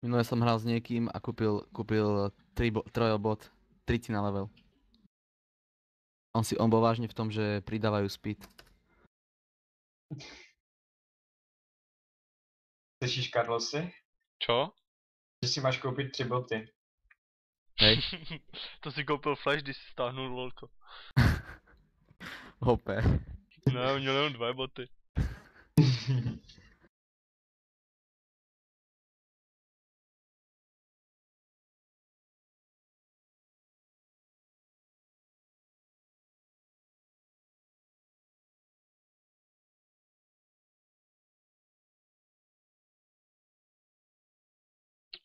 Minule som hral s niekým a kúpil trojobot, 30 na level. On bol vážne v tom, že pridávajú speed. Slyšíš, Karlosi? Čo? Že si máš koupit 3 boty. Hej. To si koupil Flash, když si stáhnul lolko. Hope. Ne, měl jenom 2 boty.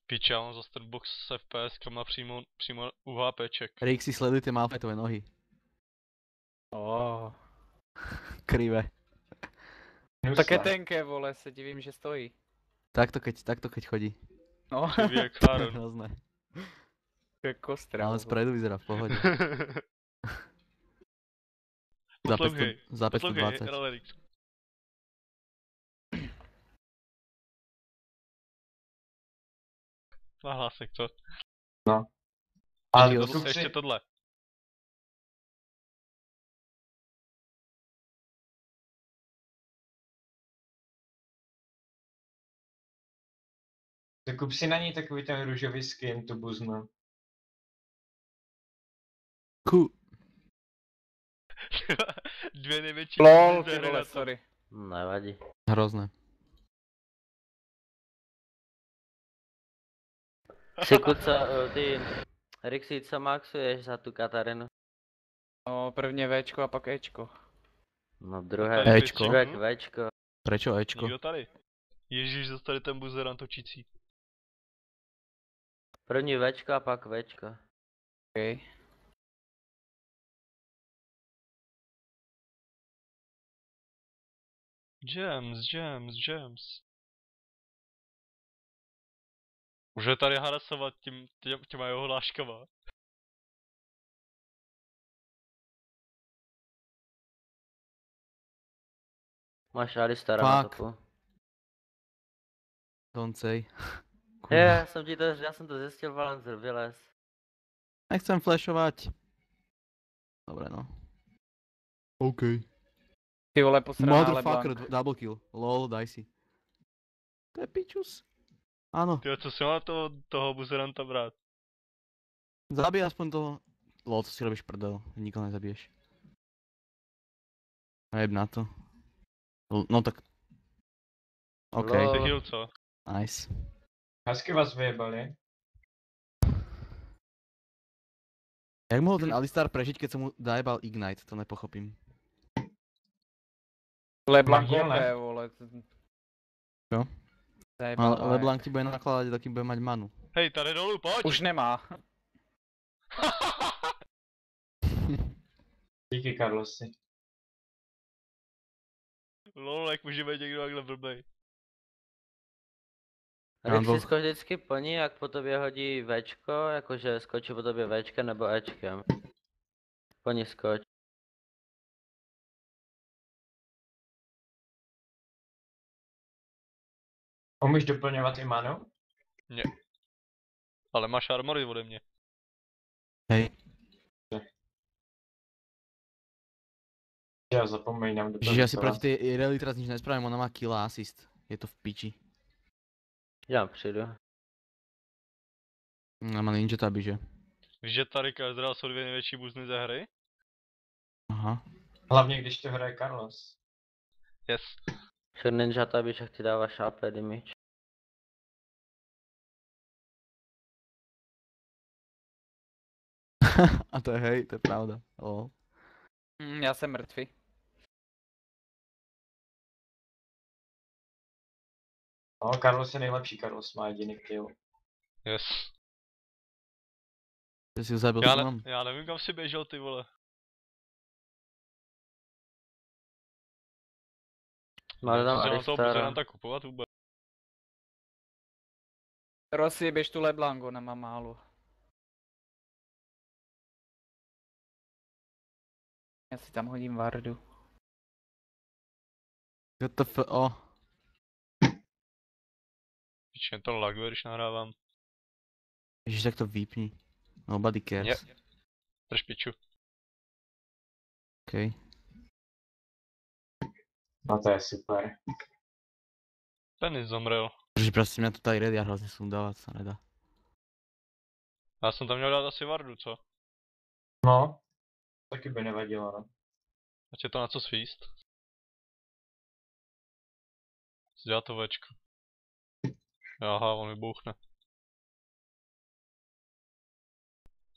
Piče, já mám za Starbox s FPS kama přímo u HPček. Rixi, sledujte Malfightové nohy. Krivé. Také tenké, vole, se divím, že stojí. Takto keď chodí. No, Ty ví jak To je Aaron. hrozné. to je kostra. Ale spredu vyzerá v pohode. Za 520. Ralerix. Nahlásek, co? Ale Adios. kup Ještě si, tohle. kup si na něj takový ten růžový skin, tu buznu. Dvě největší LOL, buzny ty hry vole, na to. sorry. Nevadí. Hrozné. Siku, ty Rixi, co maxuješ za tu Katarinu? No, prvně Včko a pak Ečko. No druhé Tady Ečko. druhé Včko. Prečo Ečko? Nikdo tady. Ježíš, zase tady ten buzeran točící. První Včko a pak Včko. Okay. Jams. Už je tady harasovat těma jeho hláškama. Máš Alistara na Fuck. topu. Don't say. Já jsem to zjistil, Valenzer, vylez. Nechcem flashovať. Dobre no. OK. Ty vole, posraná Motherfucker, LeBlanc. double kill. Lol, daj si. To je pičus. Áno, Tyjo, co si má toho buzeranta brát? zabij aspoň toho. Lol, to si robíš prdel. Nikoho nezabiješ. Nejeb na to. No tak. OK, Lol. Ty heal, co? nice. Hezky vás vyjebali. Jak mohol ten Alistar prežiť, keď som mu dajebal Ignite? To nepochopím. LeBlanc Mardiel, ne? OP, vole. Jo? Zajebal Ale LeBlanc ti bude nakladať, dokým bude mať manu. Hej, tady dolů, pojď! Už nemá. Díky, Karlosi. Lol, jak může být někdo takhle blbej. Mám dvoch. Rixi vždycky plní, jak po tobě hodí Včko, jakože skočí po tobě Včkem nebo Ečkem. Plní skoč. Umíš doplňovat i manu? Ale máš armory ode mě. Hej. Já zapomínám do toho. Čiže ja si proti tej Irelia teraz nič nespravím, ona má kill a assist. Je to v piči. Já přijdu. Ona má ninja taby, že? Víš, že tady Kazdra jsou dvě největší buzny ze hry? Aha. Hlavně když to hraje Carlos. Yes. Však ninja tabi, však ti dává šápe damage. A to je hej, to je pravda. Lol. Já jsem mrtvý. No, Carlos je nejlepší, Carlos má jediný kill. Yes. Ty si ho zabil som. Já nevím, kam si běžel, ty vole. Máš tam Chci se na toho Alistara. buzeranta kupovat vůbec. Rossi, běž tu LeBlanc, ona má málo. Já si tam hodím Vardu. GTFO. Pičně to laguje, když nahrávám. Ježiš, tak to vypni. Nobody cares. Drž piču. OK. No to je super. Penis zomrel. Protože prostě mě to tady redia hrozně sundávat se nedá. Já jsem tam měl dát asi Vardu, co? No, taky by nevadilo, no. Ať je to na co svíst. Dělá to Včko. Aha, on mi bouchne.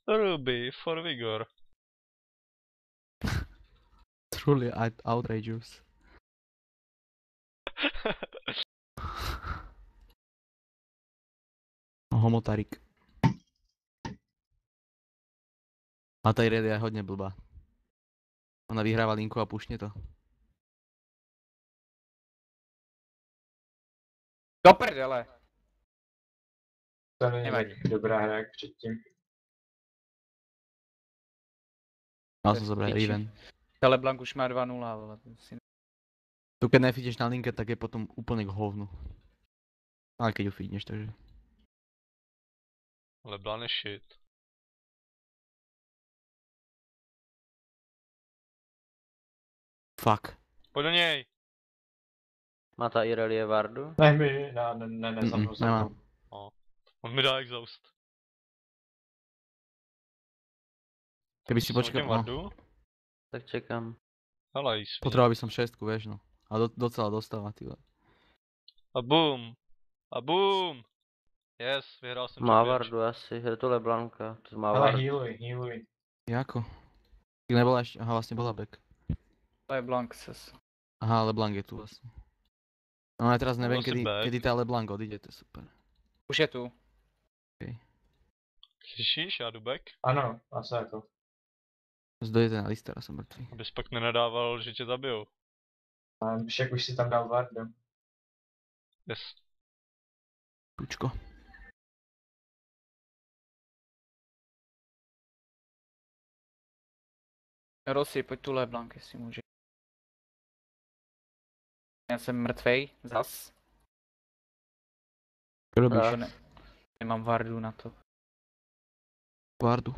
Ruby for vigor. Truly outrageous. Homotarik. A ta redia je hodně blbá. Ona vyhrává linku a pušně to. Do prdele. To není Nevadí. tak dobrá hra jak předtím. Mal som zobrať Piči. Riven. Teleblank už má 2-0, vole. to si- Tu keď nefidíš na linke, tak je potom úplne k hovnu. Ale keď ju feedneš, takže... Leblanc je shit. Fuck. Pojď do něj! Má ta Irelie Vardu? Ne, ne, za mnou, za nemám. mnou. On mi dá exhaust. Keby si počkal, no, Vardu? Tak čekám. Hele, jí svý. potreboval by som šestku, vieš no. A docela dostáva, ty vole. A boom! A boom! Yes, vyhrál jsem Má challenge. Vardu asi, je to Leblanka, to má Ale Vardu. healuj. Jako? Ty nebola ešte, aha, vlastne bola back. Leblanc ses. Aha, LeBlanc je tu vlastne. No ja teraz neviem, Bola si back. kedy tá LeBlanc odíde, to je super. Už je tu. Slyšíš, já jdu back? Ano, asi jako. Zdojete na listera, som mŕtvý. Abys pak nenadával, že tě zabijou. A však už si tam dal Vardu. Yes. Tučko. Rossi, pojď tu Leblanc, jestli může. Já jsem mrtvej, zas. Čo robíš? Tak. To ne, nemám Vardu na to. Guardu.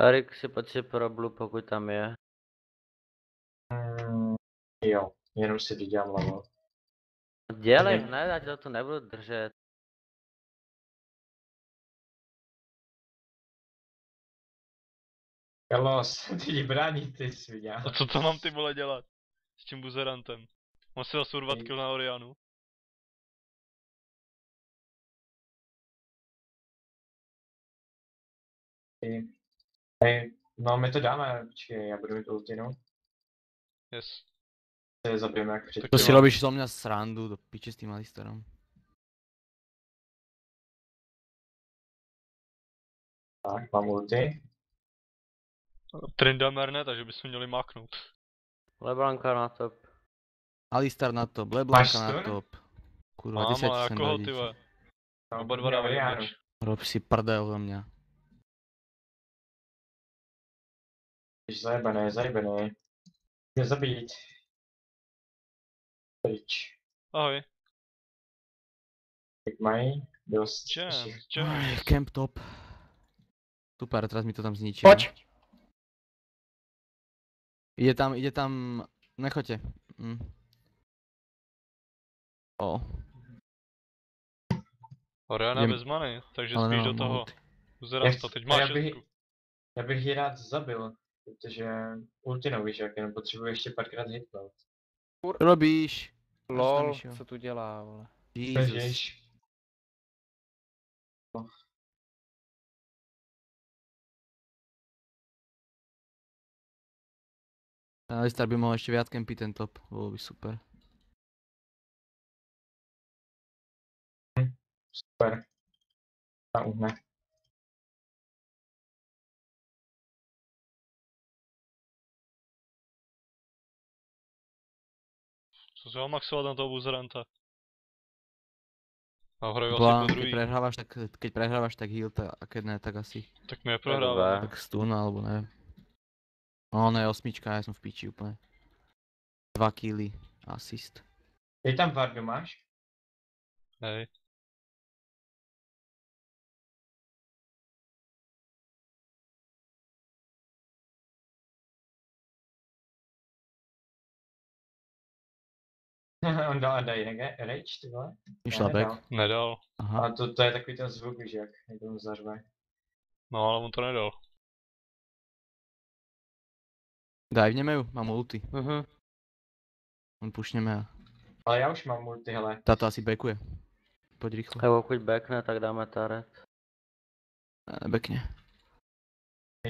Erik si pojď si pro Blue, pokud tam je. Jo, jenom si vydělám level. Dělej Ne. hned, ať to nebudu držet. Carlos, ty ti brání, ty jsi viděl. A co to mám ty vole dělat? S tím buzerantem? Mám si zase urvat kill na Orianu? No, my to dáme, počkej, já budu mít ultinu. Yes. Se je zabijeme jak předtím. To si robíš so mňa srandu, do piče s tým listerom. Tak, mám ulti. Tryndamere ne, takže bychom měli máknout. Leblanka na top. Alistar na top, Máš LeBlanca na stun? top. Kurva, Mám, 10 ale sem jako ho dojde. ty vole. No, Oba dva mě dávají Orianu. damage. Rob si prdel za mňa. Jsi zajebený. Mě zabít. Pryč. Ahoj. Jak mají? Dost. Jam. Camp top. Super, teraz mi to tam zničí. Pojď! Ide tam, nechoďte. O, Oriana Jdem. bez many, takže ale spíš do nemám toho. ulti. Uzerasta, teď máš šestku. Já bych ji rád zabil, protože ultinou víš jak, jenom potřebuji ještě párkrát hitnout. Čo robíš? LOL, tam išiel. co tu dělá, vole. Jesus. Ježiš. Ten Alistar by mohol ešte viac campiť ten top, bolo by super. Super. A uhne. Co se ho maxovat na toho buzeranta? A hraju asi Plán, po druhý. keď prehrávaš, tak heal, a keď ne, tak asi Tak mi je prohrává. Dobré. tak stun, alebo neviem. No, ne, 8, ja som v piči úplne. 2 killy, assist. Ty tam Vardu máš? Hej. On dal Ada jinak rage, ty vole? Išla Ne, nedal. back. Nedal. Aha. Ale to je takový ten zvuk, že jak tomu zařve. No ale on to nedal. Diveneme ju, mám ulti. Mhm. On pušneme a Ale já už mám multi, hele. táto asi backuje. Poď rýchlo. A pokud backne, tak dáme taret. Backne.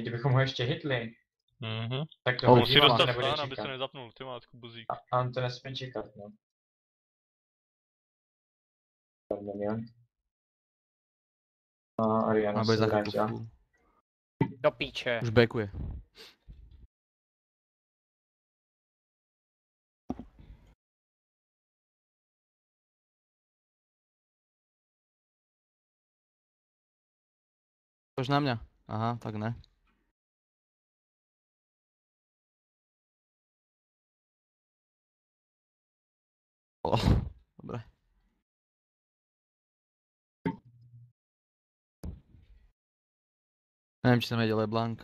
Kdybychom ho ještě hitli, Mhm. tak to Oh, Musí Ultimát. dostat nebude stán, aby se čekat. nezapnul ultimátku buzík. A on to nesmí čekat, no. Minion. A Ariana Má bude se za chvíľku vrátila. full. Do píče. Už backuje. Už na mňa. Aha, tak ne. Oh, dobre. Neviem, či tam ide LeBlanc.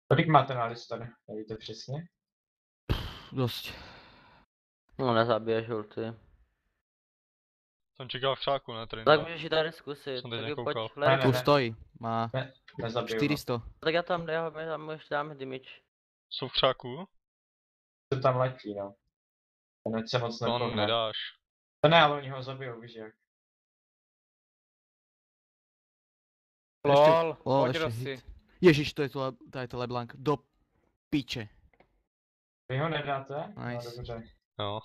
Kolik máte na Alistar? Nevíte přesně? Dosť. No nezabiješ ulti. Jsem čekal v křáku, ne? Trinda. Tak můžeš ji tady zkusit. Jsem teď Tak jo, nekoukal. pojď, Ne, ne, Tu Larry. ne. stojí. Má Nezabiju ho. 400. Tak já tam můžeš dáme damage. Jsou v křáku? To tam letí, no. Ten ať se moc To nepohne. nedáš. To ne, ale oni ho zabijou, víš jak. Lol, Lol, pojď ešte Rossi. hit. Ježiš, to je to LeBlanc. Do piče. Vy ho nedáte? Nice. No dobře. Jo.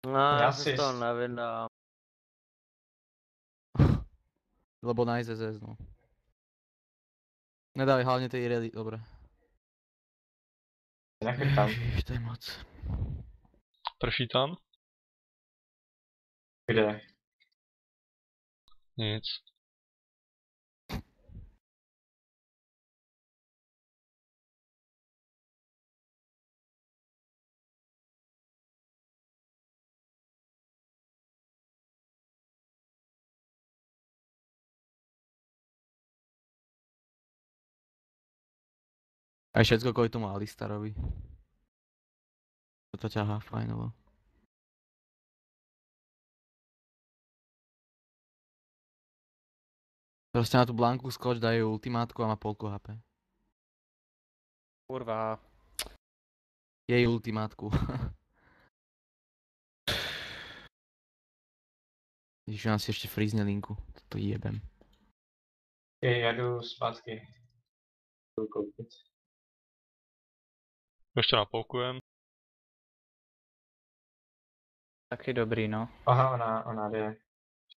No, já si Assist. to nevydám. Lebo na SSS, no. Nedali hlavne tej Irelie, dobre. Nechytám. Ježiš, to je moc. Prší tam? Kde? Nic. Aj všetko kvôli tomu Alistarovi. To ťahá fajnovo. Proste na tú Blanku skoč, dajú ultimátku a má polku HP. Kurva. Jej ultimátku. Ježiš, nám si ešte frízne linku. To jebem. Já jdu zpátky. Jdu koupit. Ještě napolkujem. Taky dobrý, no. Aha, ona jde.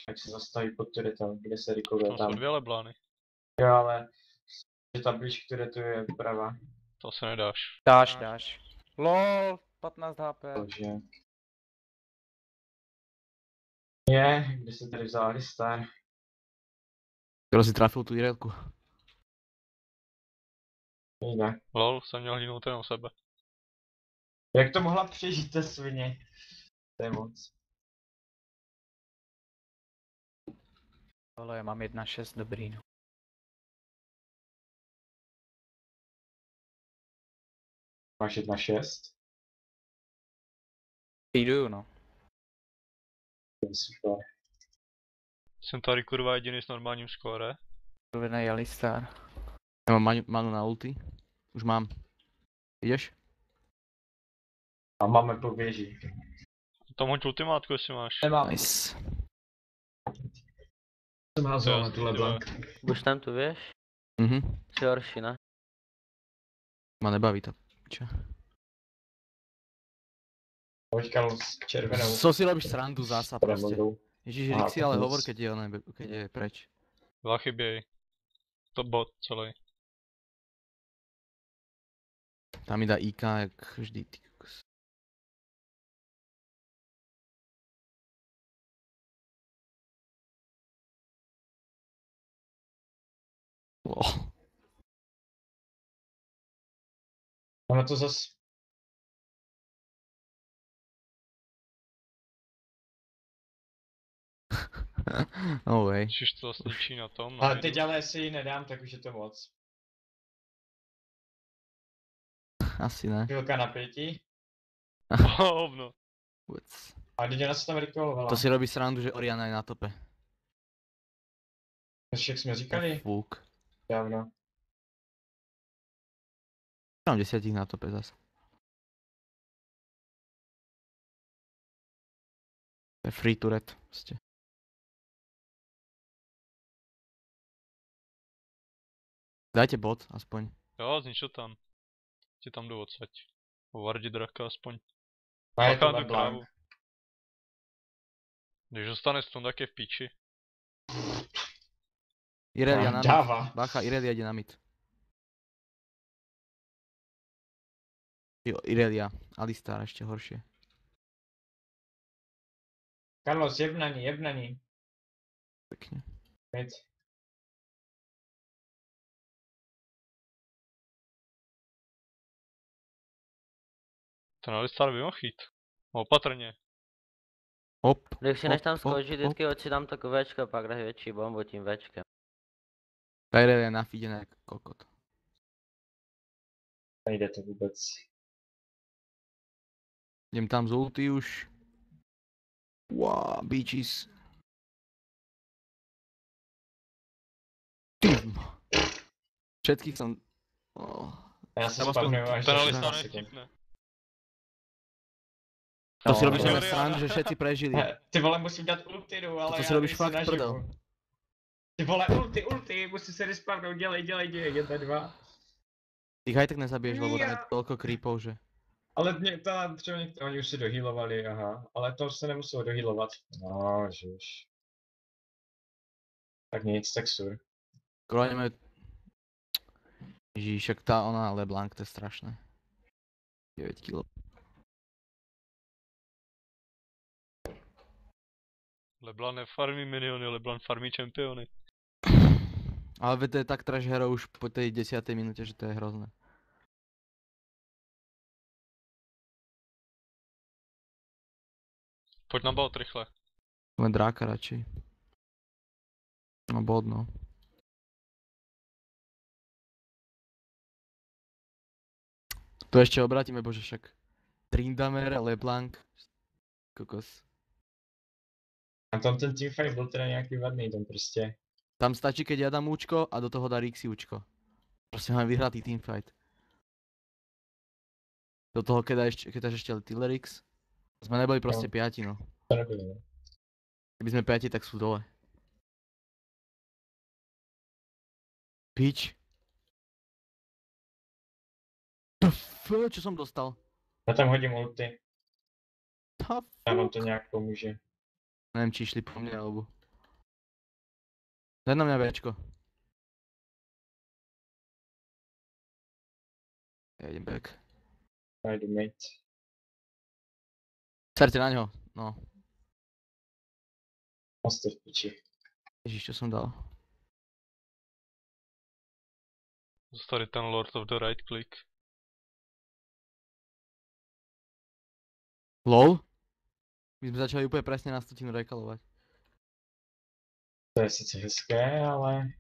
Ať se zastaví pod turetem, kde se rikoluje Tam jsou tam. dvě leblány. Jo, ale že ta blíž k turetu je prava. To se nedáš. Dáš. Lol, 15 HP. Takže... Je, kde se tady vzal Alistar? Kdo si trafil tú Irelku? Nejde. Lol, jsem měl hýnout jenom sebe. Jak to mohla přežít ta svině? To je moc. Ale já mám 1.6, dobrý, no. Máš 1.6? Jdu, no. To je super. Jsem tady kurva jediný s normálním skóre. Kurvený Alistar. Ja mám manu na ulti. Už mám. Ideš? A máme po věži. Tam hoď ultimátku, jestli máš. Nemám. Nice. Jsem házel Jo, na tuhle ty vole. blank. Buš tam tu věž? Mhm. Jsi horší, ne? Ma nebaví tá piča. Počkal s červenou. Co si robíš srandu zasa proste? Premodou. Ježiš, Aha, Rixi tak ale nic. hovor, keď je preč. Dva chyběj. To bot celý. Tam mi dá IK, jak vždy, ty kokos. Oh. Ono to zas No way. Čiž to zničí na tom, na Ale midu. teď ale jestli ji nedám, tak už je to moc. Asi ne. Chvilka napětí. Hovno. Vůbec. A teď ona se tam recallovala. To si robí srandu, že Oriana je na tope. Jak jsme říkali? Fúk. Dávno. Mám 10 na tope zase. To je free turret. Prostě. Dajte bot, aspoň. Jo, znič to tam. Ti tam jdu odsaď. Vardi draka aspoň. A je to Bacha tu LeBlanc. krávu. Když dostane stun, tak je v píči. Irelia na mid. Dává. Bacha, Irelia ide na mid. Jo, Irelia. Alistar ešte horšie. Carlos, jeb na ní. Pekne. Mid. Ten Alistar by mohl jít. Opatrně. Hop. Když si než tam hop, skočit, hop. vždycky hoď si tam to Včko, pak dáš větší bombu tím Včkem. Ta Irelia je nafídená jak kokot. Nejde to vůbec. Idem tam z ulty už. Wow, bitches. Všetkých som... Oh. Já se Tam aspoň spadnu až ten za Alistar 16 sekund. netipne. To si No, robíš no. len srandu, že všetci prežili. Ty vole, musím dát ultinu, ale To já si robíš nejsem fakt naživu. prdel. Ty vole, ulti, musím se respawnout, dělej, 1-2. Tých aj tak nezabiješ, lebo tam je Ja. toľko creepov, že... Ale třeba některé, oni už si dohealovali, aha. Ale to se nemuselo dohealovat. No, žiž. Tak nic, tak sur. Skoro nemajú... Ježíš, však tá ona LeBlanc, to je strašné. 9 kg. Leblanc nefarmí miniony, Leblanc farmí čempiony. Ale veď to je tak trash hero už po tej 10. minúte, že to je hrozné. Pojď na bot rychle. Len dráka radšej. No bod, no. To ešte obrátime, bože však. Tryndamere, LeBlanc. Kokos. A tam ten teamfight byl teda nějaký vadný, tam prostě. Tam stačí, keď ja dám účko a do toho dá Rixi účko. Proste máme vyhratý teamfight. Do toho, keď dáš ešte Tillerix. Sme neboli proste No. 5, no. To nebylo, no. Keby sme 5, tak sú dole. Pič. Čo som dostal? Já tam hodím ulti, Ta a vám to nějak pomůže. Neviem, či išli po mne, alebo... Daj na mňa Včko. Ja idem back. Já jdu mid. Serte na ňo, no. Master v piči. Ježiš, čo som dal? Zostali ten Lord of the Right Click. LOL? My sme začali úplne presne na 100 rekalovať. To je sice hezké, ale...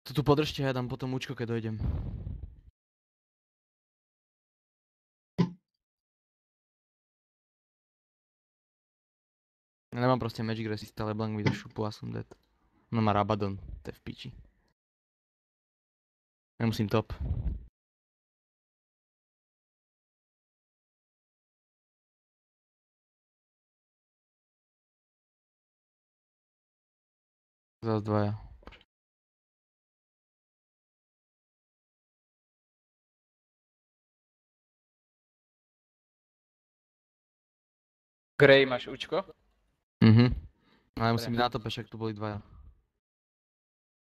To tu podržte, ja dám potom účko, keď dojdem. Ja nemám proste Magic Resist, ale LeBlanc mi dá šupu a som dead. No má Rabadon, to je v piči. Nemusím top. Zas dvaja. Grey, máš Učko? Ale musím byť na tope, však tu boli dvaja.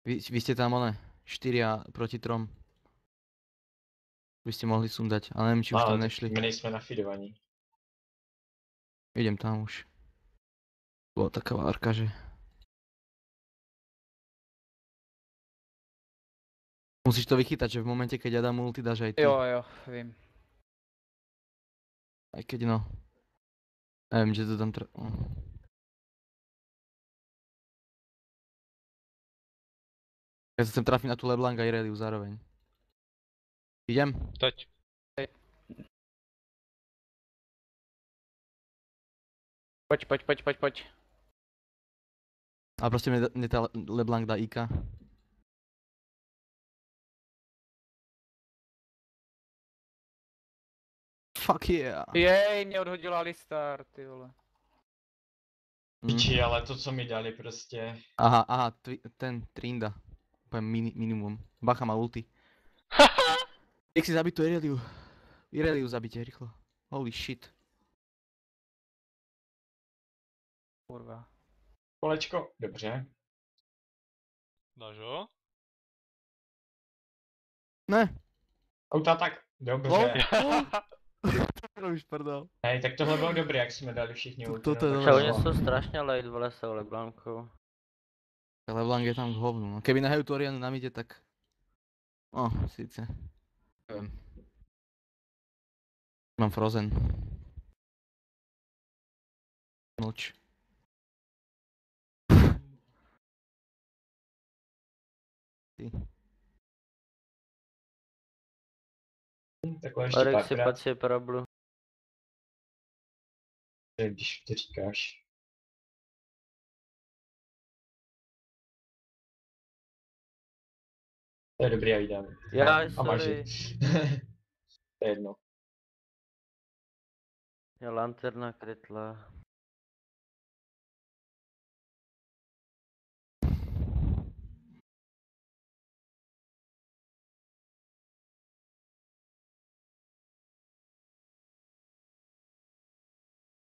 Vy ste tam one, 4 proti 3. By ste mohli sundať, ale neviem, či už tam nešli. My nejsme nafidovaní. Idem tam už. Bola taká várka, že... Musíš to vychytať, že v momente, keď ja dám ulti, dáš aj ty. Jo, vím. Aj keď no. Nevím, že to tam Ja sa chcem trafiť na tú LeBlanc a Ireliu zároveň. Idem? Teď. Pojď. A proste mne tá LeBlanc dá IK. Fuck yeah. Jej, mě odhodila Alistar, ty vole. Piči, ale to, co mi dali prostě. Aha, ten Trinda. Úplne minimum. Bacha má ulti. Jak si zabiť tú Ireliu? Ireliu zabite, rýchlo. Holy shit. Kurva. Kolečko, dobře. Dáš ho? Ne. Auta tak, dobře. To robíš prdel. Hej, tak tohle bylo dobré, jak jsme dali všichni ulti. Toto je no, dobré. tak Čo, oni šlo. sú strašne late, vole, s tou LeBlancou. LeBlanc je tam k hovnu. No. Keby nahajú tú Orianu na mide, tak... No, síce. Neviem. Mám Frozen. Noč. Ty. Takhle ještě Oryx si párkrát, pad si problu. když to říkáš. To je dobrý, já jí dám. Jaj, A máš sorry. to je jedno. Je lanterna krytla.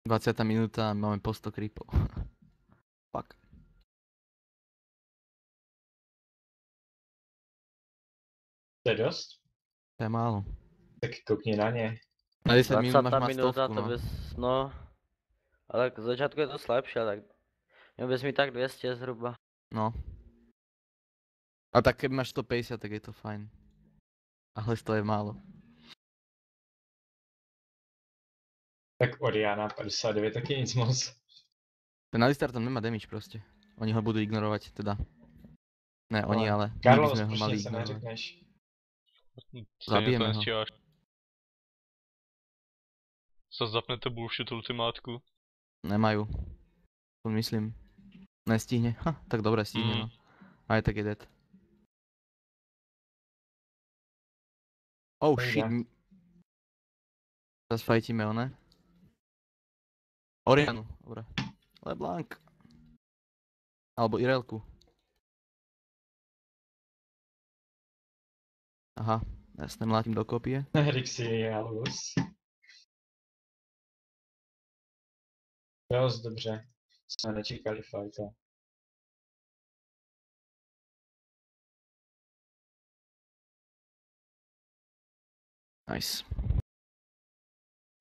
Dvacátá minúta a máme po 100 creepov. Fuck. To je dost? To je málo. Tak koukni na ně. Na 10 minút 20 máš mať minúta, stovku, to no. bys, no. Ale k začiatku je to slabšie, tak... Měl bys mít tak 200 zhruba. No. A tak keby máš 150, tak je to fajn. Ale 100 je málo. Tak Oriana 59 taky nic moc. Ten Alistar tam nemá damage proste. Oni ho budú ignorovať, teda. Ne, oni, ale my by Carlos, sme ho proč mali něco ignorovať. neřekneš? Stejně Zabijeme to ho. nestíháš. Se zapnete bullshit ultimátku. Nemajú. To myslím. Nestihne. Tak dobre, stihne, no. Aj tak je dead. Oh Nejde. shit. Zas fajtíme one. Orianu, dobre. LeBlanc. Alebo Irelku. Aha, jasne, mlátim do kopie. Rixi halus. Dost dobře. Jsme nečekali fajta. Nice.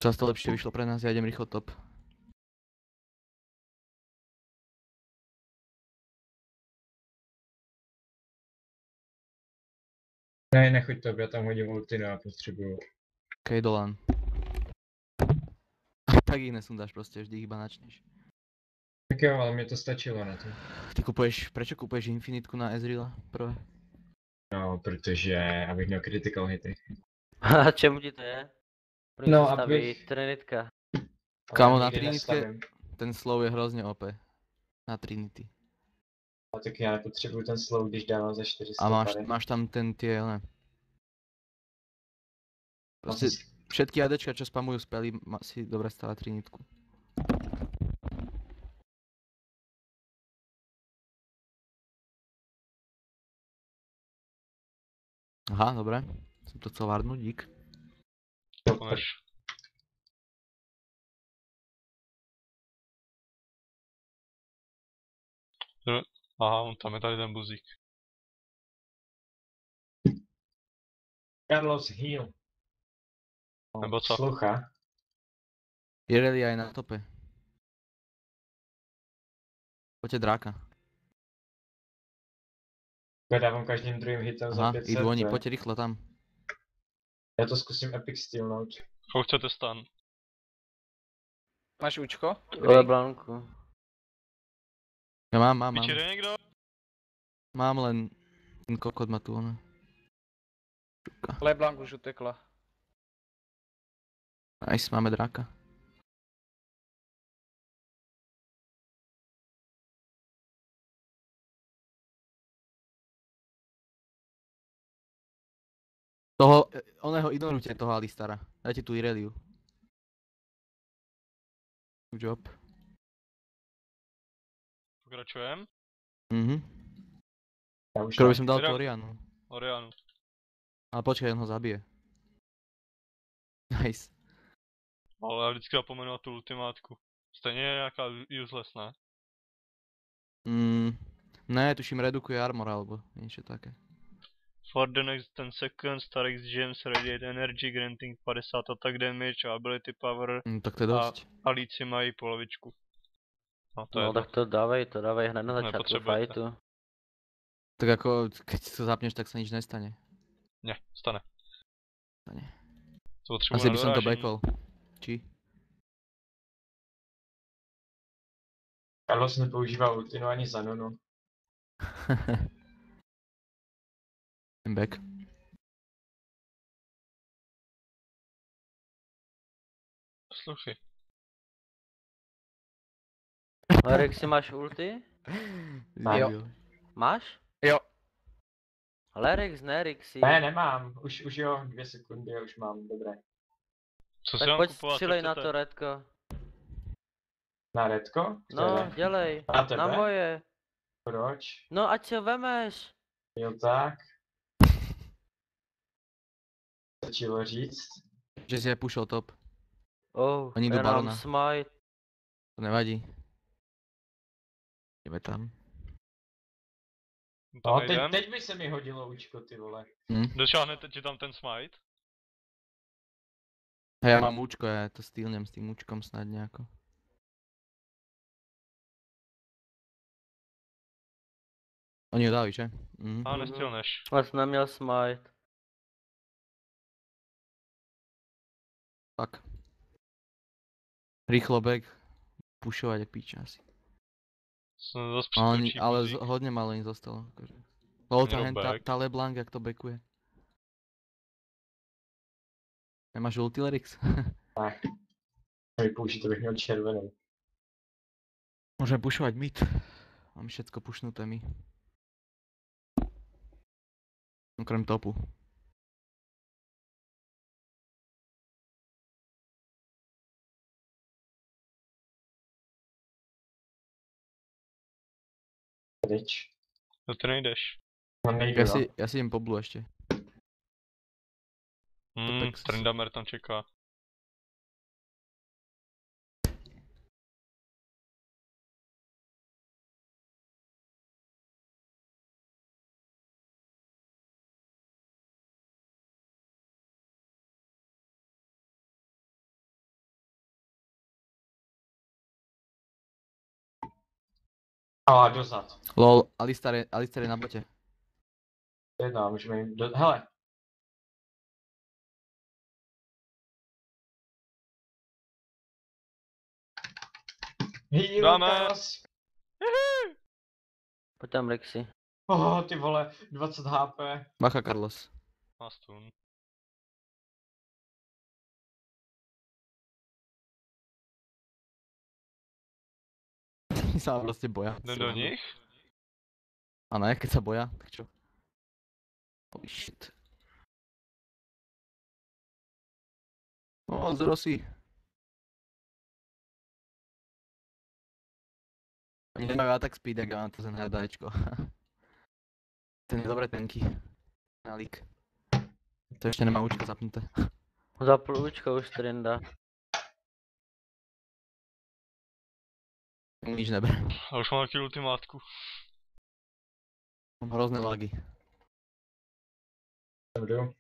Čas to lepšie vyšlo pre nás, ja idem rýchlo top. Ne, nechoď to, já tam hodím ulti, no, já potřebuju. OK, Dolan. Tak ich nesundáš proste, vždy ich iba načneš. Tak jo, ale mě to stačilo na to. Ty prečo kupuješ Infinitku na Ezreala prvé? No, protože, abych měl critical hity. A čemu ti to je? První No, se staví abych- Trinitka. Ale Kámo, na nikdy Trinitke nestavím. ten slow je hrozne OP. Na Trinity. A tak já nepotřebuju ten slow, když dávám za 400 A pary. máš tam ten tie, ne. Proste Mám- všetky ADčka, čo spamujú spely, si dobre stáva Trinitku. Aha, dobre. Som to chcel vardnúť, dík. Koneš. Aha, on tam je tady ten buzík. Carlos heal. Nebo co? Slucha. Irelia je na tope. Poďte dráka. Já dávám každým druhým hitem za Aha, 500. idú oni, že? poďte rýchlo tam. Já to zkusím epic stealnout. Koho chcete stan? Máš účko? Leblanku. Ja mám. Piči, jde někdo? Mám len ten kokot má tu ono. Čuka. Leblanc už utekla. Nice, máme dráka. Toho, oného ignorujte, toho Alistara. Dajte tu Ireliu. Good job. Pokračujem. Mhm. Já už Skoro by ne. som dal Teda- tu Orianu. Orianu. Ale počkaj, on ho zabije. Nice. Ale já vždycky zapomenu na tu ultimátku. Stejně je nějaká useless, ne? Ne, tuším redukuje armor alebo niečo také. For the next 10 seconds, Starix Gems radiate energy granting 50 attack damage a ability power Tak to je dosť. a líci mají polovičku. No to je No jedno. tak to dávej hned na začátku Nepotřebujete. fightu. Tak ako, keď si to zapneš, tak sa nič nestane. Ne, stane. Stane. To potřebuji Asi na by som to dorážení. backol. Či? Carlos nepoužívá ultinu ani za nonu. Back. Poslouchej. Rexy, máš ulti? Zabil. Máš? Jo. Ale Rex, ne Rexy. Ne, nemám. Už jo, 2 sekundy a už mám, dobré. Co si Tak mám pojď kupovat? střílej Co na chcete? to redko. Na redko? No, Které? dělej. Na tebe? Na moje. Proč? No, ať si ho vemeš. Jo tak. Stačilo říct. Že si aj pušol top. Oh, Oni idú já mám barona. smite. To nevadí. Ideme tam. Tam No, nejdem. teď by se mi hodilo účko, ty vole. Došáhnete ti tam ten smite? Hej, ja mám účko, ja to stýlnem s tým účkom snad nejako. Oni ho dali, že? A nestilneš. Já jsem neměl smite. Fuck. Rýchlo back. Pušovať jak píče asi. Jsem zase Ale, přitočí ale buzík. hodne malo im zostalo. Akože. Lebo Měl back. tá LeBlanc, jak to backuje. Nemáš ulti, Lerix? Ne. Vypoužít, to bych měl červenou. Môžeme pušovať mid. Mám všetko pušnuté my. Okrem topu. Pryč. No ty nejdeš. No nejdu, Ja si idem po blue ešte. tak si- Tryndamere tam čeká. A dozad. Lol, Alistar je na bote. Jedná, můžeme jim hele. Hýlu, Dáme. Carlos. Pojď tam Rexy. Oh, ty vole, 20 HP. Bacha, Carlos. Má stun. Oni sa proste boja. Jdem do nich? A ne, keď sa boja, tak čo? Holy shit. No, zrosi. Oni nemajú attack speed, jak ja mám to za HDčko. Ten je dobre tenky. Na lík. To ešte nemá účko zapnuté. Zapl účko už Trynda. Nič neber. A už mám nějaký ultimátku. Mám hrozné lagy. Jdu.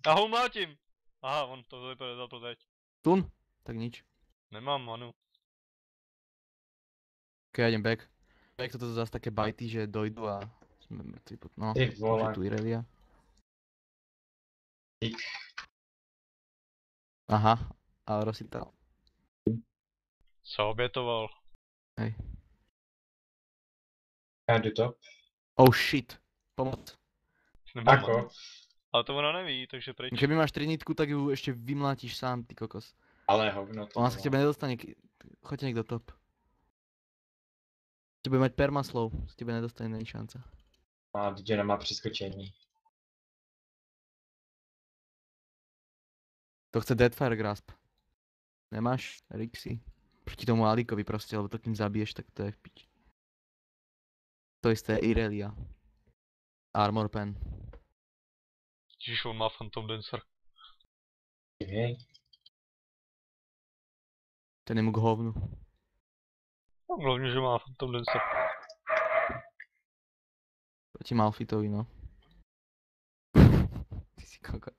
A ho mlátím! Aha, on to vypadá za to teď. Tun? Tak nič. Nemám manu. Ok, ja idem back. Back toto zase také bajty, že dojdu a sme mŕtvi pod... No, Ty už je vole. tu Irelia. Aha, ale Rosita. Co obětoval? Hej. Já jdu to. Oh shit. Pomoc. Nebo Ako? Ale to ona neví, takže pryč. Keby máš trinitku, tak ju ešte vymlátiš sám, ty kokos. Ale hovno to Ona sa k tebe nedostane, choďte niekto top. Ty bude mať permaslov, z tebe nedostane není šanca. má, teď nemá přeskočení. To chce Deadfire Grasp. Nemáš, Rixi? Proti tomu Alikovi proste, lebo to kým zabiješ, tak to je v piči. To isté Irelia. Armor Pen. Ježiš, on má Phantom Dancer. Hej. Ten je mu k hovnu. No, hlavně, že má Phantom Dancer. Proti Malfitovi, no. Ty si kokot.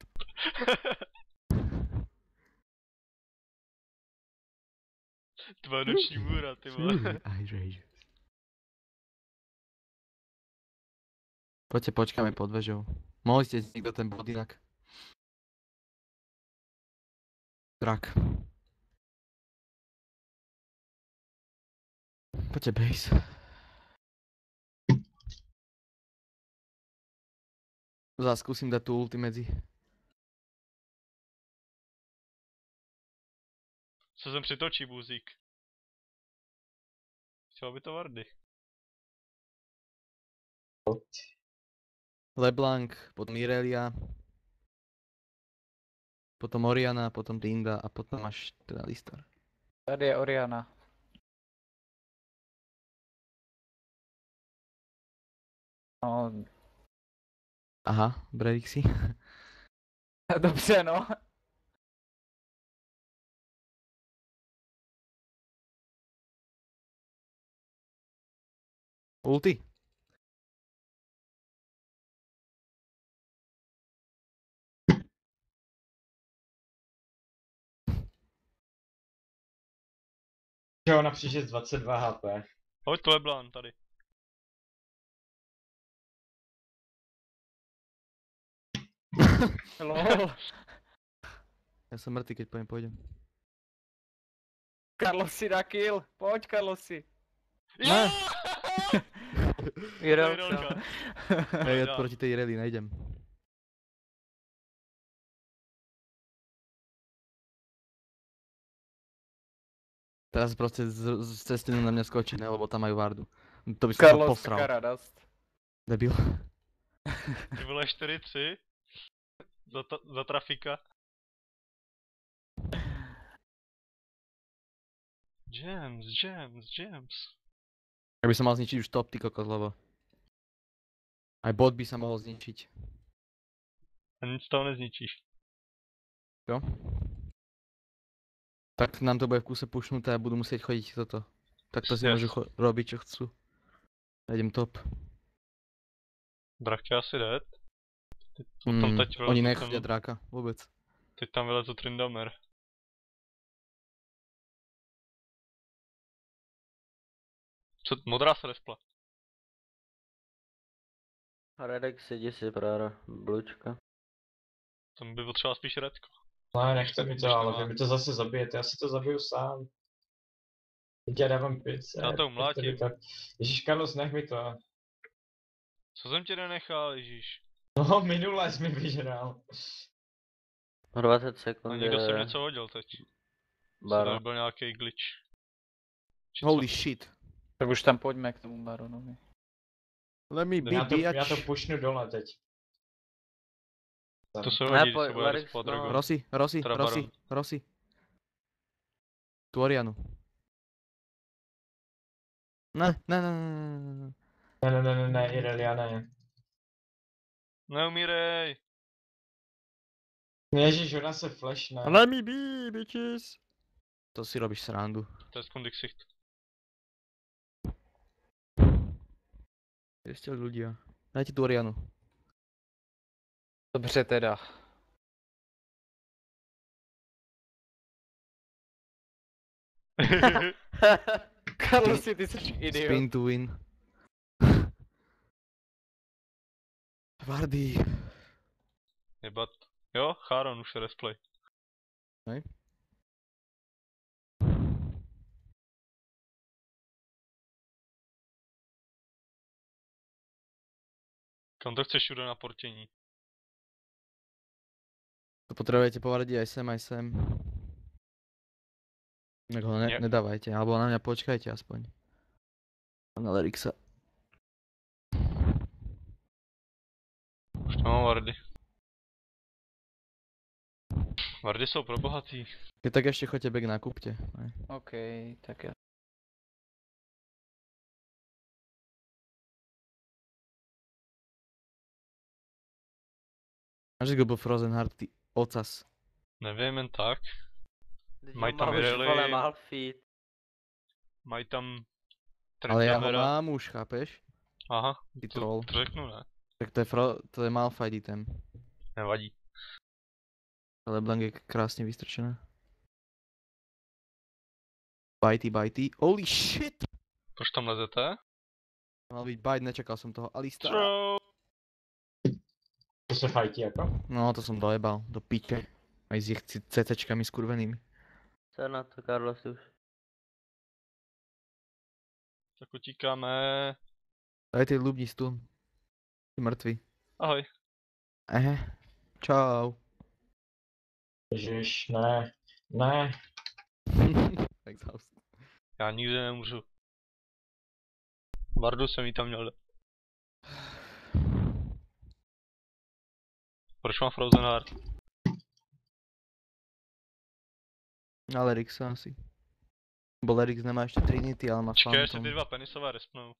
Dva noční můra, ty vole. Aj, rage. Poďte, počkáme pod vežou. Mohli ste niekto ten bod inak. Drak. Poďte base. Zás skúsim dať tú ulti medzi. Se sem přitočí, bůzík. Chtěl by to Vardy. LeBlanc, potom Irelia. Potom Oriana, potom Tinda a potom až teda Listar. Tady je Oriana. No, Aha, Bradixi. dobře no. Ulti. Že ona přišla z 22 HP. Hoď to Leblanc tady. Lol. Ja som mŕtvy, keď pôjdem. Carlosi dá kill. Pojď Carlosi. Ne. Irelka. Hej, ja dá. proti tej Ireli nejdem. Teraz proste z cestiny na mňa skočí, ne, lebo tam majú Vardu. To by som sa Carlos posral. taká radost. Debil. Ty vole 4-3. Za trafika. James. Ja by som mal zničiť už top, ty kokos, lebo... Aj bot by sa mohol zničiť. A nic z toho nezničíš. Jo? Tak nám to bude v kuse pušnuté a budú musieť chodiť toto. Tak to si Yes. môžu robiť, čo chcú. Ja idem top. Drak je asi dead. Potom teď Oni vylezu nechodia ten, dráka, vôbec. teď tam vylezu Tryndamere. Co, modrá se respla. Redex, jdi si prára, blučka. Tam by potřeboval spíš redko. Ne, nechte mi to, Když ale nemá. vy mi to zase zabijete, já si to zabiju sám. Teď já dávám 500. Já to umlátím. Ježíš Carlos, nech mi to. Co jsem ti nenechal, ježíš? No, minule jsi mi vyžral. 20 A sekund někdo jsem je něco hodil teď. Baro. Tady byl nějaký glitch. Či co? Holy shit. Tak už tam pojďme k tomu baronovi. Let me be Já to bitch. pušnu dole teď. To se Ne, hodí, když pojď, se bude Larix, resplat no. Dragon. Rossi. Teda Baron. Tu Orianu. Ne. Ne, Irelia ne. Neumírej! Ježíš, ona se flashne. Let me be, bitches. To si robíš srandu. To je skundixicht. Kde ste ľudia? Dajte tu Orianu. Dobře teda. Carlosi, ty jsi idiot. Spin to win. Vardy. Jebat. Jo, Charon už je resplay. Hej. Kam to chceš všude na portění? To potrebujete povardiť aj sem. Tak ho Nie. nedávajte, alebo na mňa počkajte aspoň. Na Lerixa. Už tam mám vardy. Vardy jsou pro bohatý. Keď tak ešte choďte back nakúpte. Hej. OK, tak ja. Máš byl Frozen Heart, ty ocas. Nevím, jen tak. Teď Mají ho tam má už, Irelie. vole, Malphite. Mají tam Ale ja ho Tryndamera. mám už, chápeš? Aha, Ty troll. to řeknu, ne? Tak to je Malphite item. Nevadí. LeBlanc je krásne vystrčená. Bitey. Holy shit! Proč tam lezete? Mal byť bite, nečakal som toho Alistar. Throw! To se fajtí jako? No, to som dojebal, do piče. Aj s ich CCčkami skurvenými. Co na to, Carlos, už? Tak utíkáme. Daj ty ľubni stun. Ty mŕtvy. Ahoj. Čau. Ježiš, ne. Exhaust. Já nikdy nemůžu. Vardu jsem jí tam měl. Proč mám Frozen Heart? Na Lerixa asi. Bo Lerix nemá ešte Trinity, ale má Čekaj, až se Phantom. ty dva penisové respnou.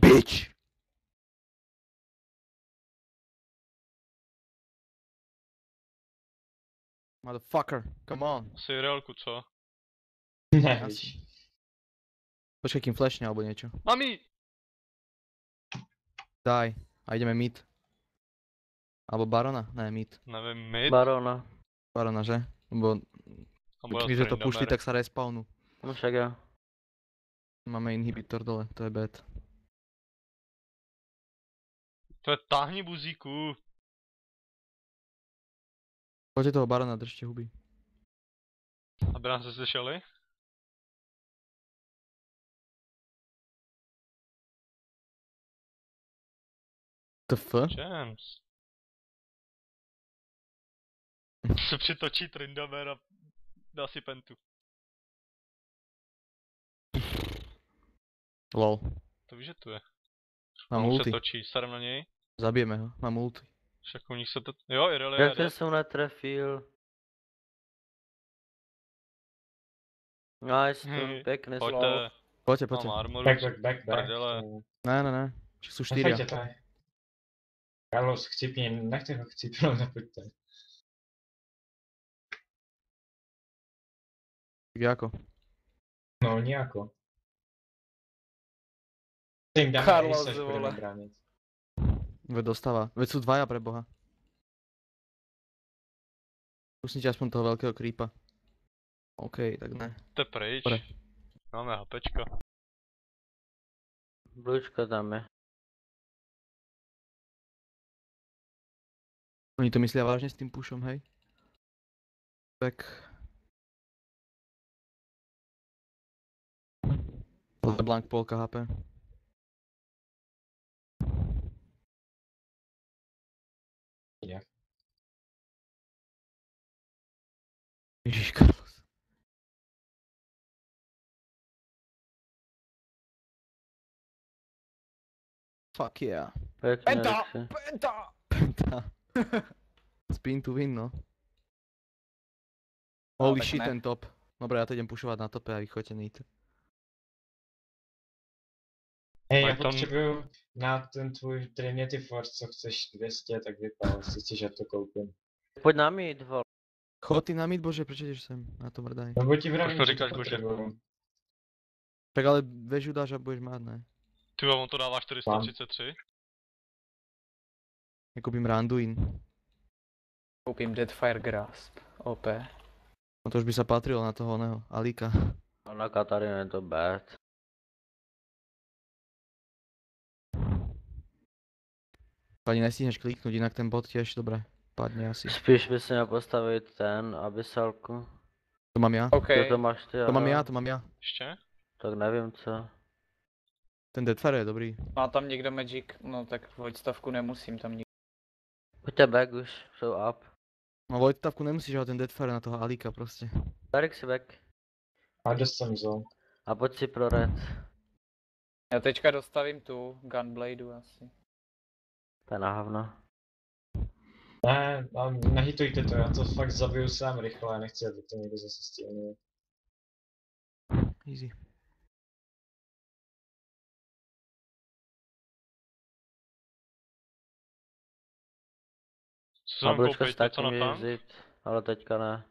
Bitch! Motherfucker, come on. Asi realku, co? Ne, Asi. víš. Počkaj, kým flashne alebo niečo. Mami! Daj. A ideme mid. Alebo Barona? Ne, mid. Nevím, mid? Barona. Barona, že? Lebo Tam bude když to pušli, Tryndamere. tak sa respawnu. No však jo. Máme inhibitor dole, to je bad. To je táhni buzíku. Poďte toho Barona, držte huby. Aby nás neslyšeli. TF? James. Se přitočí Tryndamere a dá si pentu. Lol. To víš, že tu je. Mám On se ulti. točí, starem na něj. Zabijeme ho, mám ulti. Však u nich se to... Jo, Irelia Jak jde. jsem netrefil? Nice, Hej, to pěkný slov. Pojďte, Poďte, mám poďte. armoru. Back. Prdele. Ne. Však sú Nechajte štyria. to. Carlos, chcípni, nechte ho chcípnout, nepojďte. Tak ako? No, nejako. Tým dáme Carlos, Ace, až budeme vole. bránit. Veď dostáva. Veď sú dvaja pre boha. Pusnite aspoň toho veľkého creepa. OK, tak ne. Jste pryč. Dobre. Máme HPčka. Blučko tam je. Oni to myslia vážne s tým pushom, hej? Tak... LeBlanc polka HP. Jak? Ježiš, Carlos. Fuck yeah. Pěkný Penta! Rexy. Penta! Penta. Spin to win, no. Holy tak shit, ne. ten top. Dobre, ja to idem pušovať na tope a vy choďte nit. Hej, já Mají tam- potřebuju na ten tvůj Trinity Force, co chceš 200, tak vypal, si chceš, že to koupím. Pojď na mid, vole. Chod ty na mid, bože, prečo ideš sem? Na to mrdaj. Nebo ti vravím, to že říkáš, to bože? potřebuju. Tak ale vežu dáš a budeš mať, ne? Ty on to dává 433. Ja kúpim Randuin. Koupím Deadfire Grasp. OP. No to už by sa patrilo na toho oného Alika. A na Katarínu je to bad. Pani nestihneš kliknúť, inak ten bot tiež dobre padne asi. Spíš by si měl postavit ten Abyssalku. To mám ja. OK. Jo, to máš ty, To mám aha. ja, to mám ja. Ještě? Tak nevím co. Ten Deadfire je dobrý. Má tam někdo Magic? No tak Voidstavku nemusím tam nikdo. Pojďte back už, jsou up. No Vojtavku nemusíš, ale ten Deadfire na toho Alika prostě. Tarik si back. A dost jsem zol. A pojď si pro red. Já teďka dostavím tu Gunbladeu asi. To je na hovno. Ne, nehitujte to, já to fakt zabiju sám rychle, já nechci, aby to někdo zase stílnil. Easy. Co mám Mablička si koupit? taky Něco na můžeš tank? vzít, ale teďka ne.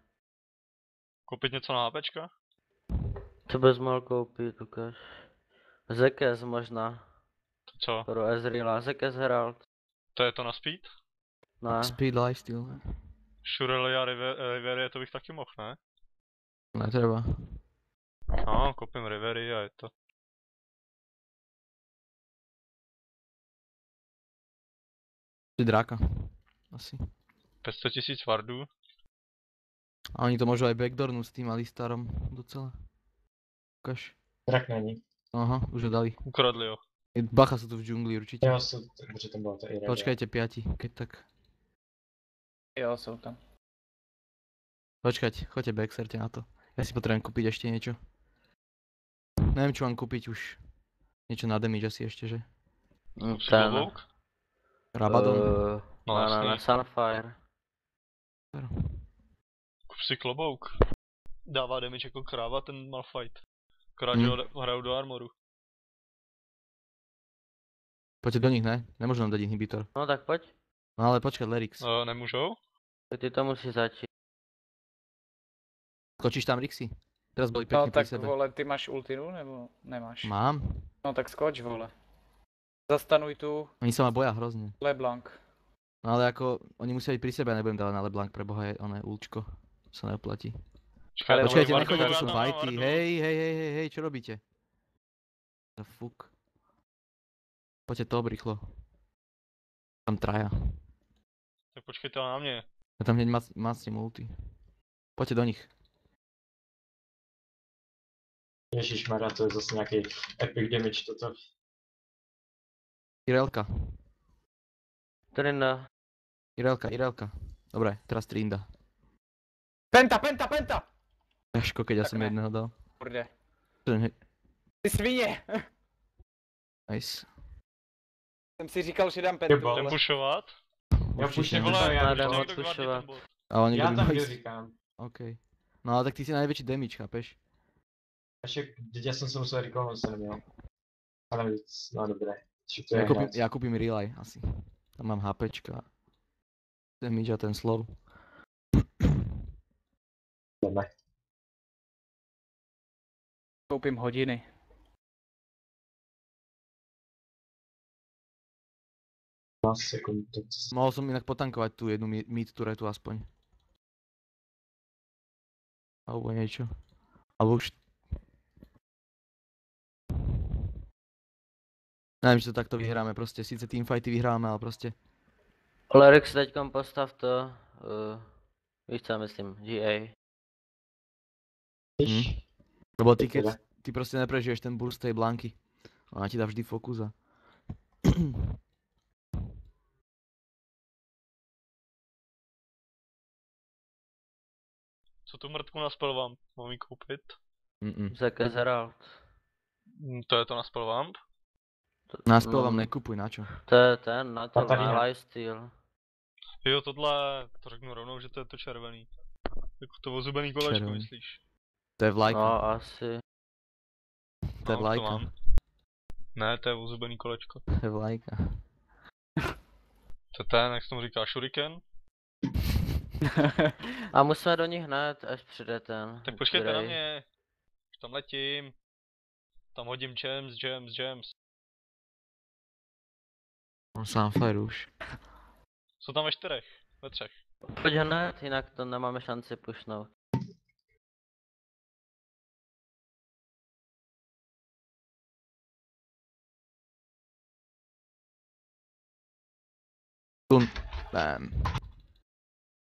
Koupit něco na HPčka? Co bys mohl koupit, ukáž. Zekes možná. To co? Pro Ezreala. Zekes Herald. To je to na speed? Ne. Speed lifesteal, ne? Shurelia Riverie to bych taky mohl, ne? Netreba. No, koupím Rivery a je to. Ty dráka. Asi. 500 000 wardů. A oni to môžu aj backdoornúť s tým Alistarom docela. Ukáž. Drak není. Aha, už ho dali. Ukradli ho. Bacha sú tu v džungli určite. Jo, protože tam byla ta Irelia. Počkajte 5, keď tak. Jo, jsou tam. Počkať, choďte back, serte na to. Ja si potrebujem kúpiť ešte niečo. Neviem čo mám kúpiť už. Niečo na damage asi ešte, že? Si Ten. klobouk? Rabadon. No Ne, jasně. Sunfire. Kup si klobouk. Dává damage jako kráva ten Malphite. Akorát, že ho hrajou do armoru. Poďte do nich, ne? Nemôžu nám dať inhibitor. No tak pojď. No ale počkať, Lerix. Nemůžou? Tak ty to musíš začít. Skočíš tam, Rixi? Teraz boli No pekne pri tak sebe. vole, ty máš ultinu nebo nemáš? Mám. No tak skoč vole. Zastanuj tu Oni sa ma boja hrozne. LeBlanc. No ale ako, oni musia byť pri sebe, ja nebudem dávať na LeBlanc, pre boha je oné ulčko. Sa neoplatí. Čekaj, Počkajte, Wardu, nechoďte, to já sú tam mám fighty. Wardu. Hej, čo robíte? The fuck. Poďte top rýchlo. Tam traja. Tak počkejte na mě. Ja tam hneď mácnem ulti. Poďte do nich. Ježišmarja, to je zase nějaký epic damage toto. Irelka. Trinda. Irelka. Dobre, teraz Trinda. Penta! Ťažko, keď ja Tak som ne. jedného dal. Kurde. Ten Ty svině! Nice. Jsem si říkal, že dám pentu, Jebo. ale... Jdem pushovat? Já Určite. puštím Vole, to, já jdem puštím. od- pushovat. A oni Já budú tam nice. říkám. OK. No ale tak ty si najväčší damage, chápeš? Ještě, teď já jsem se musel recall, on se neměl. Ale víc, no dobré. To Ja je kúpim, hned. ja kúpim Relay asi. Tam mám HPčka. Damage a ten slow. Jdeme. Koupím hodiny. Sekund. Mohol som inak potankovať tú jednu mid turetu aspoň. Alebo niečo. Alebo už... Neviem, či to takto vyhráme proste. Sice teamfighty vyhráme, ale proste... Lerix teďkom postav to. Víš co myslím, GA. Lebo ty keď... Ty proste neprežiješ ten burst tej Blanky. Ona ti dá vždy fokus a... Co tu mrtku na spellvamp? Mám ji koupit? Zekes Herald. To je to na spellvamp? Náspel vám No, nekupuj, na čo? to je ten, na to Katarina. má lifesteal. Jo, tohle, to řeknu rovnou, že to je to červený. Jako to ozubený kolečko, Červený. myslíš? To je vlajka. No asi. To je No, vlajka. mám. Ne, to je ozubený kolečko. To je vlajka. To je ten, jak se tomu říká, shuriken? A musíme do nich hned, až přijde ten. Tak počkejte na Grey. mě. Už tam letím. Tam hodím gems. On sám fire už. Jsou tam ve 4, ve 3. Pojď hned, jinak to nemáme šanci pušnout. Bam.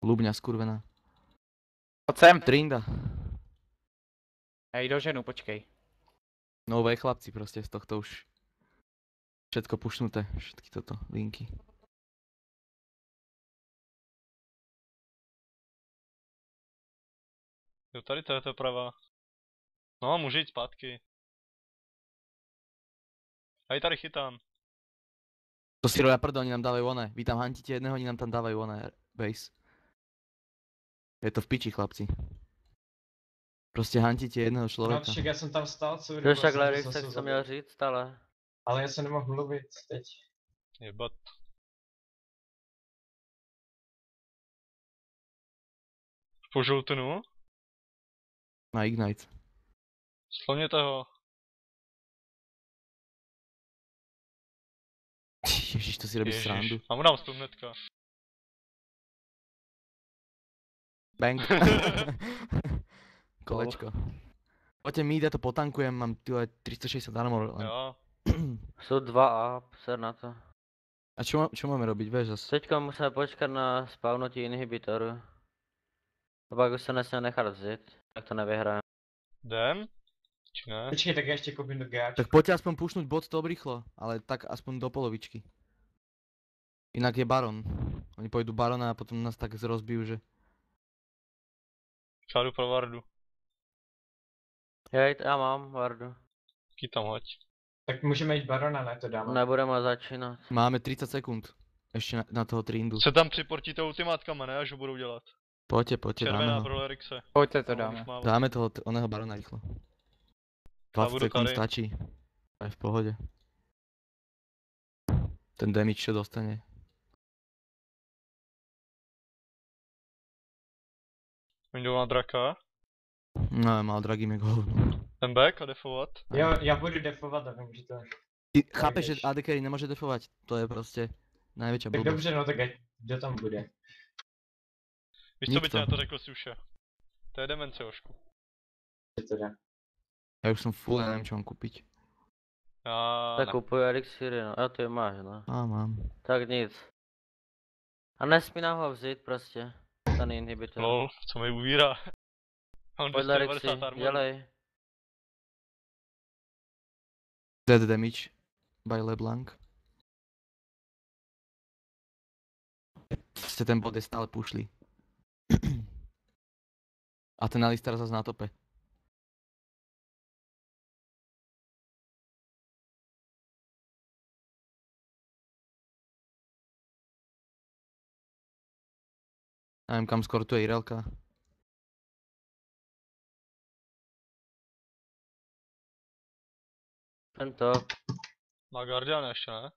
Lubňa skurvená. Pojď sem. Trinda. Já jí doženu, počkej. Nové chlapci proste z tohto už. Všetko pušnuté, všetky toto linky. Jo, tady to je to pravá. No, může jít zpátky. A i tady chytám. To si robia prdo, oni nám dávajú oné. Vy tam hantíte jedného, oni nám tam dávajú oné base. Je to v piči, chlapci. Proste hantíte jedného No, človeka. však já jsem tam stál, co Kdo však jsem Larix, zase tak jsem zabil. měl říct, ale... Ale já jsem nemohl mluvit teď. Jebat. Požoutnu. Na Ignite. Slomněte ho. Ježiš, to si robíš srandu. A mu dám stůl hnedka. Bang. Kolečko. Poďte mi, ja to potankujem, mám tyhle 360 armor. Len. Jo. Jsou 2 up, ser na to. A čo máme robiť, vieš zase? Teďka musíme počkat na spawnutí inhibitoru. A pak už se nesmíme nechat vzít, tak to nevyhrajeme. Jdem? Či ne? Počkej, tak já ještě koupím do gáč. Tak poďte aspoň pušnúť bot top rýchlo, ale tak aspoň do polovičky. Inak je Baron. Oni pôjdu Barona a potom nás tak rozbijú, že... Šádu pro Vardu. Já mám Vardu. Taky tam hoď. Tak můžeme jít barona, ne to dáme. Nebudeme začínat. Máme 30 sekúnd. Ešte na toho Trindu. Se tam připortíte ultimátkama, ne? Až ho budou dělat. Poďte, dáme Červená ho. pro Lerixe. Pojďte to dáme. Dáme toho, oného Barona rýchlo. 20 budu sekúnd tady. stačí. Aj v pohode. Ten damage, čo dostane. Oni jdou na draka. No, mal dragý meg hovno. Ten back a defovat. Jo, já budu defovat a vy můžete. Ty chápeš, že vieš. AD carry nemôže defovať? To je proste najväčšia Tak blbosť. dobře, no tak ať, kdo tam bude? Víš, co by Nikto. ti na to řekl Suše? To je demence, Ošku. Co to dá? Ja už som full, ja neviem, čo mám kúpiť. Já Tak ne. kupuju elixiry, no. Jo, ty je máš, no. Á, mám. Tak nic. A nesmí nám ho vzít prostě. Ten inhibitor. Lol, co mi ubírá. On Pojď Larixi, 290 armoru. dělej. Dead damage by LeBlanc. Proste ten bod je stále pušlý. A ten Alistar zase na tope. Neviem, kam skôr tu je Irelka. Ten top. Má Guardiana ještě, ne?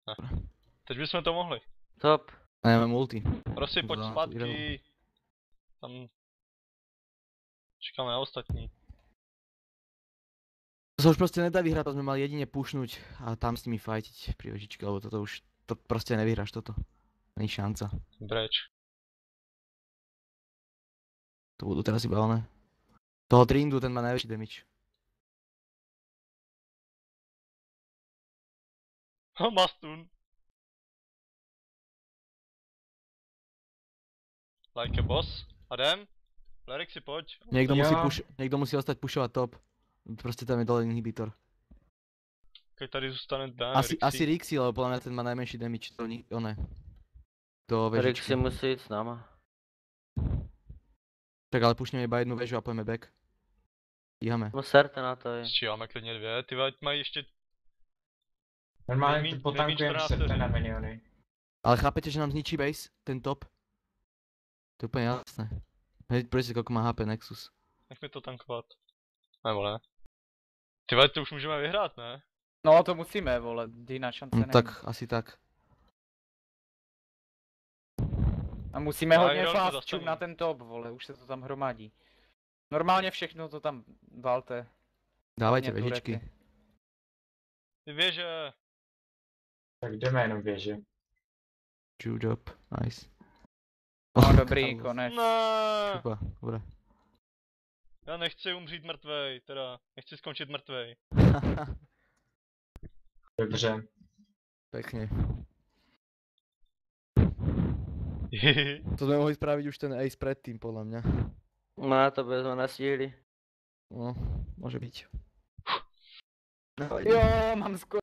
Ne. Teď bychom to mohli. Top. A ja mám ulti. Prosím, pojď Za zpátky. Irelu. Tam... Čekáme na ostatní. To sa už proste nedá vyhrať, to sme mali jedine pušnúť a tam s nimi fajtiť pri vežičke, lebo toto už, to proste nevyhráš toto. Není šanca. Breč. To budú teraz iba oné. Toho Trindu, ten má najväčší damage. Má stun. Like a boss. A jdem? Lerixi, pojď. Niekto musí ostať pušovať top. Proste tam je dole inhibitor. Keď tady zůstane Dan, Asi Rixi, lebo podľa mňa ten má najmenší damage, to oné. Do Rixi vežičky. musí jít s náma. Tak ale pušneme iba jednu vežu a pojeme back. Stíhame. No serte na to. Sčíváme klidně 2, ty vať mají ještě... Normálně Nejmíň- to potankujeme nejmíň 14 srte vteřin. na miniony. Ale chápete, že nám zničí base, ten top? To je úplne jasné. Hej, prečo koľko má HP Nexus. Nech mi to tankovat. Nebo ne? Ty vať, to už můžeme vyhrát, ne? No to musíme, vole, jiná šance No není. tak, asi tak. A musíme A hodně Ironku fast zastavím. na ten top, vole, už se to tam hromadí. Normálně všechno to tam valte. Dávajte Hlavně vežičky. turety. Ty věže. Tak jdeme jenom věže. Good job, nice. No dobrý, Carlos. konec. Ne, Super, dobré. já nechci umřít mrtvej, teda, nechci skončit mrtvej. Dobře. Pekne. To sme mohli spraviť už ten ace predtým, podľa mňa. No to by sme nestihli. No, môže byť. Jo, mám skoro